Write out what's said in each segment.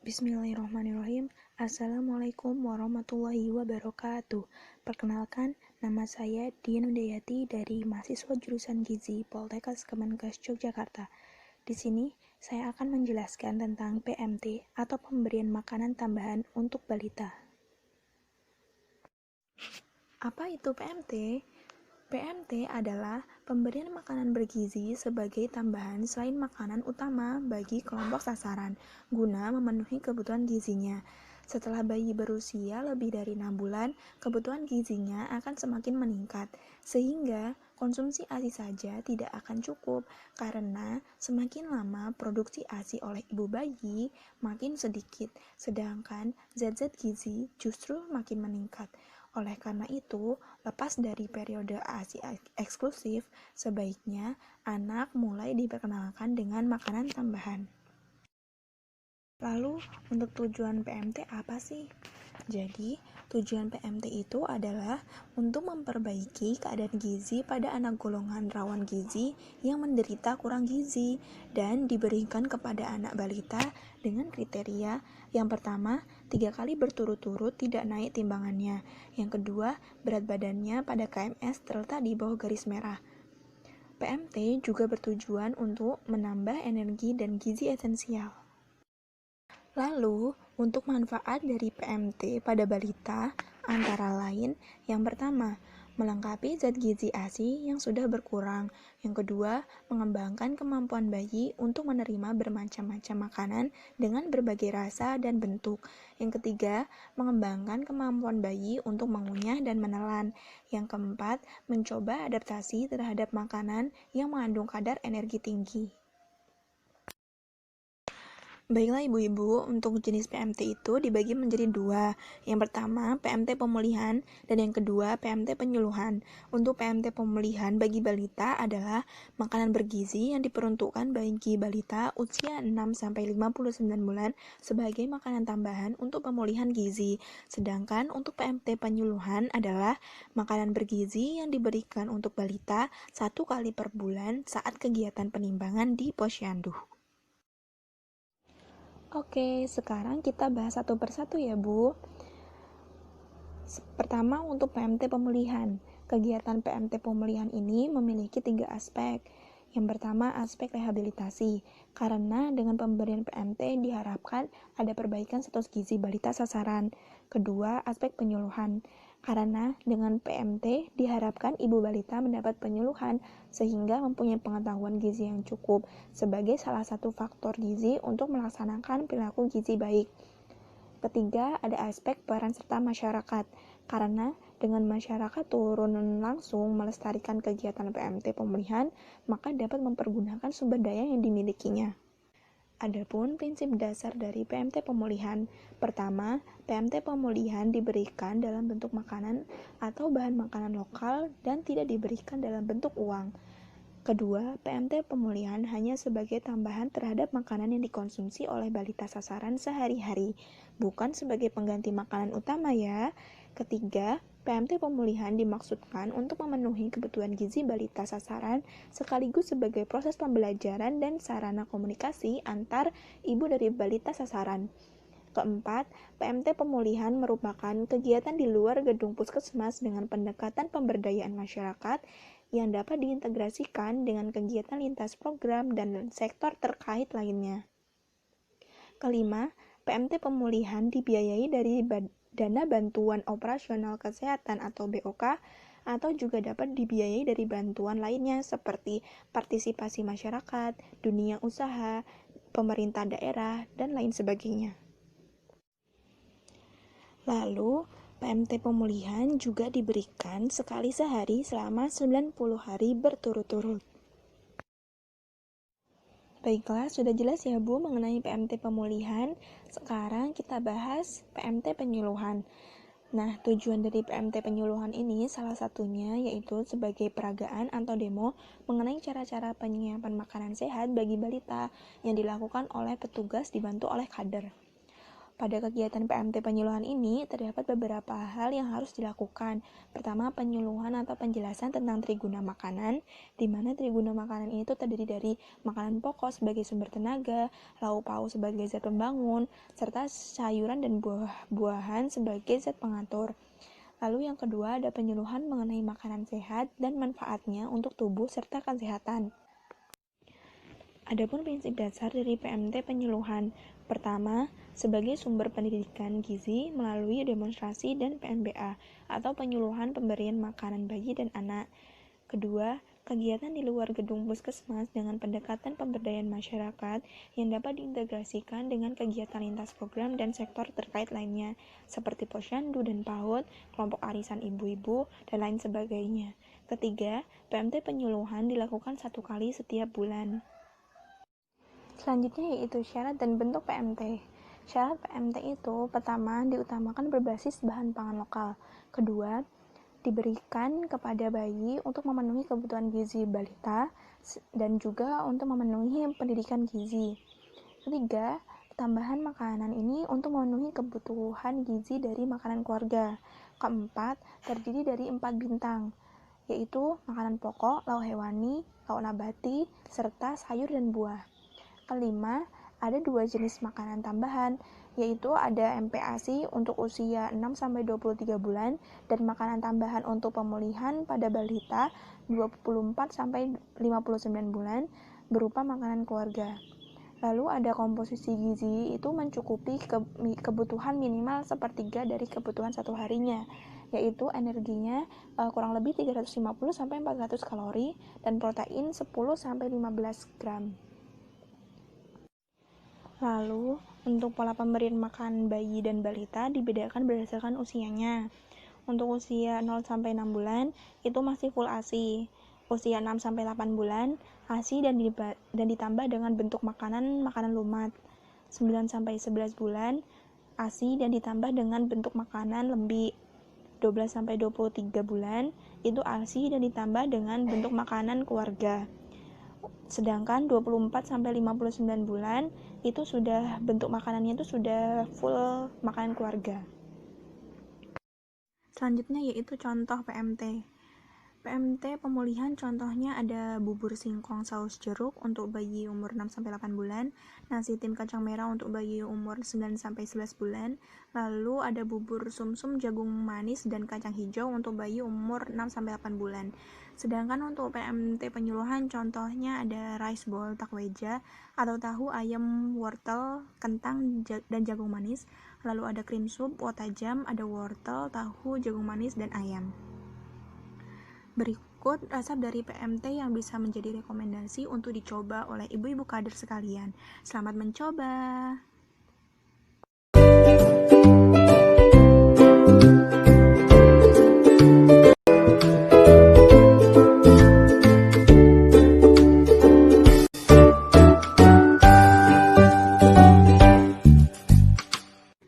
Bismillahirrahmanirrahim. Assalamualaikum warahmatullahi wabarakatuh. Perkenalkan, nama saya Dian Windayati dari mahasiswa jurusan Gizi Poltekkes Kemenkes Yogyakarta. Di sini, saya akan menjelaskan tentang PMT atau pemberian makanan tambahan untuk balita. Apa itu PMT? PMT adalah pemberian makanan bergizi sebagai tambahan selain makanan utama bagi kelompok sasaran, guna memenuhi kebutuhan gizinya. Setelah bayi berusia lebih dari 6 bulan, kebutuhan gizinya akan semakin meningkat, sehingga konsumsi ASI saja tidak akan cukup, karena semakin lama produksi ASI oleh ibu bayi makin sedikit, sedangkan zat-zat gizi justru makin meningkat. Oleh karena itu, lepas dari periode ASI eksklusif, sebaiknya anak mulai diperkenalkan dengan makanan tambahan. Lalu, untuk tujuan PMT apa sih? Jadi, tujuan PMT itu adalah untuk memperbaiki keadaan gizi pada anak golongan rawan gizi yang menderita kurang gizi dan diberikan kepada anak balita dengan kriteria yang pertama, 3 kali berturut-turut tidak naik timbangannya. Yang kedua, berat badannya pada KMS terletak di bawah garis merah. PMT juga bertujuan untuk menambah energi dan gizi esensial. Lalu, untuk manfaat dari PMT pada balita, antara lain, yang pertama, melengkapi zat gizi ASI yang sudah berkurang. Yang kedua, mengembangkan kemampuan bayi untuk menerima bermacam-macam makanan dengan berbagai rasa dan bentuk. Yang ketiga, mengembangkan kemampuan bayi untuk mengunyah dan menelan. Yang keempat, mencoba adaptasi terhadap makanan yang mengandung kadar energi tinggi. Baiklah ibu-ibu, untuk jenis PMT itu dibagi menjadi dua. Yang pertama, PMT pemulihan, dan yang kedua, PMT penyuluhan. Untuk PMT pemulihan bagi balita adalah makanan bergizi yang diperuntukkan bagi balita usia 6-59 bulan sebagai makanan tambahan untuk pemulihan gizi. Sedangkan untuk PMT penyuluhan adalah makanan bergizi yang diberikan untuk balita 1 kali per bulan saat kegiatan penimbangan di posyandu. Oke, sekarang kita bahas satu persatu ya, Bu. Pertama, untuk PMT pemulihan. Kegiatan PMT pemulihan ini memiliki 3 aspek. Yang pertama, aspek rehabilitasi. Karena dengan pemberian PMT diharapkan ada perbaikan status gizi balita sasaran. Kedua, aspek penyuluhan. Karena dengan PMT diharapkan ibu balita mendapat penyuluhan sehingga mempunyai pengetahuan gizi yang cukup sebagai salah satu faktor gizi untuk melaksanakan perilaku gizi baik. Ketiga, ada aspek peran serta masyarakat. Karena dengan masyarakat turun langsung melestarikan kegiatan PMT pemulihan, maka dapat mempergunakan sumber daya yang dimilikinya. Adapun prinsip dasar dari PMT pemulihan, pertama, PMT pemulihan diberikan dalam bentuk makanan atau bahan makanan lokal dan tidak diberikan dalam bentuk uang. Kedua, PMT pemulihan hanya sebagai tambahan terhadap makanan yang dikonsumsi oleh balita sasaran sehari-hari, bukan sebagai pengganti makanan utama ya. Ketiga, PMT pemulihan dimaksudkan untuk memenuhi kebutuhan gizi balita sasaran sekaligus sebagai proses pembelajaran dan sarana komunikasi antar ibu dari balita sasaran. Keempat, PMT pemulihan merupakan kegiatan di luar gedung puskesmas dengan pendekatan pemberdayaan masyarakat yang dapat diintegrasikan dengan kegiatan lintas program dan sektor terkait lainnya. Kelima, PMT pemulihan dibiayai dari Dana Bantuan Operasional Kesehatan atau BOK atau juga dapat dibiayai dari bantuan lainnya seperti partisipasi masyarakat, dunia usaha, pemerintah daerah, dan lain sebagainya. Lalu, PMT pemulihan juga diberikan sekali sehari selama 90 hari berturut-turut. Baiklah, sudah jelas ya Bu mengenai PMT pemulihan. Sekarang kita bahas PMT penyuluhan. Nah, tujuan dari PMT penyuluhan ini salah satunya yaitu sebagai peragaan atau demo mengenai cara-cara penyiapan makanan sehat bagi balita yang dilakukan oleh petugas dibantu oleh kader. Pada kegiatan PMT penyuluhan ini, terdapat beberapa hal yang harus dilakukan. Pertama, penyuluhan atau penjelasan tentang triguna makanan, di mana triguna makanan itu terdiri dari makanan pokok sebagai sumber tenaga, lauk pauk sebagai zat pembangun, serta sayuran dan buah-buahan sebagai zat pengatur. Lalu yang kedua, ada penyuluhan mengenai makanan sehat dan manfaatnya untuk tubuh serta kesehatan. Adapun prinsip dasar dari PMT penyuluhan, pertama, sebagai sumber pendidikan gizi melalui demonstrasi dan PNBA atau penyuluhan pemberian makanan bayi dan anak. Kedua, kegiatan di luar gedung puskesmas dengan pendekatan pemberdayaan masyarakat yang dapat diintegrasikan dengan kegiatan lintas program dan sektor terkait lainnya, seperti posyandu dan PAUD, kelompok arisan ibu-ibu, dan lain sebagainya. Ketiga, PMT penyuluhan dilakukan 1 kali setiap bulan. Selanjutnya yaitu syarat dan bentuk PMT. Syarat PMT itu pertama diutamakan berbasis bahan pangan lokal. Kedua, diberikan kepada bayi untuk memenuhi kebutuhan gizi balita dan juga untuk memenuhi pendidikan gizi. Ketiga, tambahan makanan ini untuk memenuhi kebutuhan gizi dari makanan keluarga. Keempat, terdiri dari 4 bintang, yaitu makanan pokok, lauk hewani, lauk nabati, serta sayur dan buah. Kelima, ada 2 jenis makanan tambahan, yaitu ada MPASI untuk usia 6-23 bulan dan makanan tambahan untuk pemulihan pada balita 24-59 bulan berupa makanan keluarga. Lalu ada komposisi gizi itu mencukupi kebutuhan minimal sepertiga dari kebutuhan satu harinya, yaitu energinya kurang lebih 350-400 kalori dan protein 10-15 gram. Lalu, untuk pola pemberian makan bayi dan balita dibedakan berdasarkan usianya. Untuk usia 0-6 bulan, itu masih full ASI. Usia 6-8 bulan, ASI dan ditambah dengan bentuk makanan lumat. 9-11 bulan, ASI dan ditambah dengan bentuk makanan lembik. 12-23 bulan, itu ASI dan ditambah dengan bentuk makanan keluarga. Sedangkan 24-59 bulan itu sudah bentuk makanannya itu sudah full makanan keluarga. Selanjutnya yaitu contoh PMT. PMT pemulihan contohnya ada bubur singkong saus jeruk untuk bayi umur 6-8 bulan, nasi tim kacang merah untuk bayi umur 9-11 bulan, lalu ada bubur sumsum jagung manis dan kacang hijau untuk bayi umur 6-8 bulan. Sedangkan untuk PMT penyuluhan contohnya ada rice bowl takweja atau tahu ayam wortel, kentang dan jagung manis, lalu ada cream soup wotajam, ada wortel, tahu, jagung manis dan ayam. Berikut resep dari PMT yang bisa menjadi rekomendasi untuk dicoba oleh ibu-ibu kader sekalian. Selamat mencoba!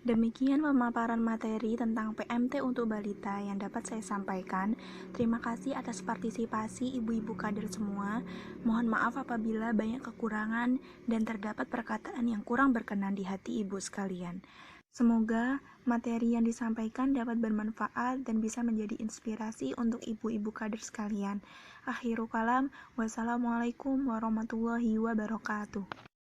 Demikian pemaparan materi tentang PMT untuk balita yang dapat saya sampaikan. Terima kasih atas partisipasi ibu-ibu kader semua. Mohon maaf apabila banyak kekurangan dan terdapat perkataan yang kurang berkenan di hati ibu sekalian. Semoga materi yang disampaikan dapat bermanfaat dan bisa menjadi inspirasi untuk ibu-ibu kader sekalian. Akhirul kalam, wassalamualaikum warahmatullahi wabarakatuh.